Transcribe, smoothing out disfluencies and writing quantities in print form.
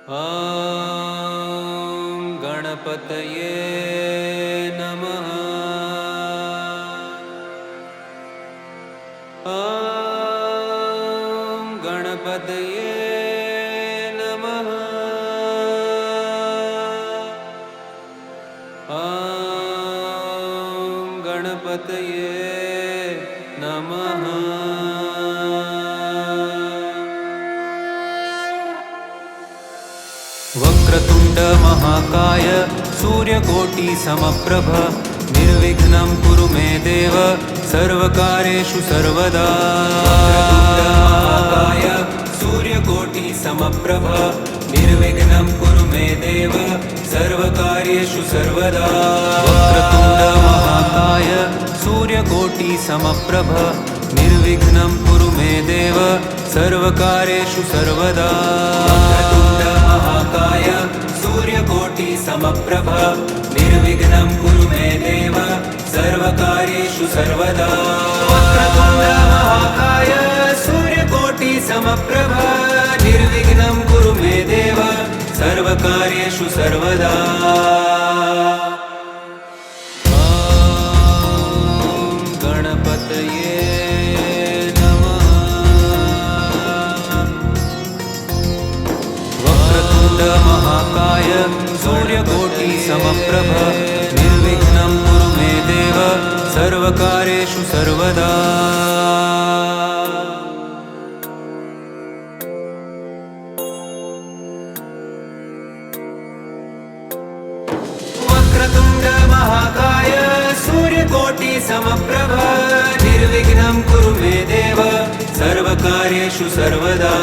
ॐ गणपतये नमः। ॐ गणपतये नमः। ॐ गणपतये नमः। वक्रतुण्ड महाकाय सूर्यकोटि समप्रभ निर्विघ्नं कुरु मे देव सर्वकार्येषु सर्वदा। वक्रतुण्ड महाकाय सूर्यकोटि समप्रभ निर्विघ्नं कुरु मे देव सर्वकार्येषु सर्वदा। वक्रतुण्ड महाकाय सूर्यकोटि समप्रभ निर्विघ्नं कुरु मे देव सर्वकार्येषु सर्वदा। वक्रतुण्ड महाकाय सूर्यकोटि समप्रभ निर्विघ्नं कुरु मे देव सर्वकार्येषु सर्वदा। वक्रतुण्ड महाकाय सूर्यकोटि समप्रभ निर्विघ्नं कुरु मे देव सर्वकार्येषु सर्वदा। महाकाय सूर्यकोटि समप्रभ निर्विघ्नं कुरु मे देव सर्वकार्येषु सर्वदा। वक्रतुण्ड महाकाय सूर्यकोटि समप्रभ निर्विघ्नं कुरु मे देव सर्वकार्येषु सर्वदा।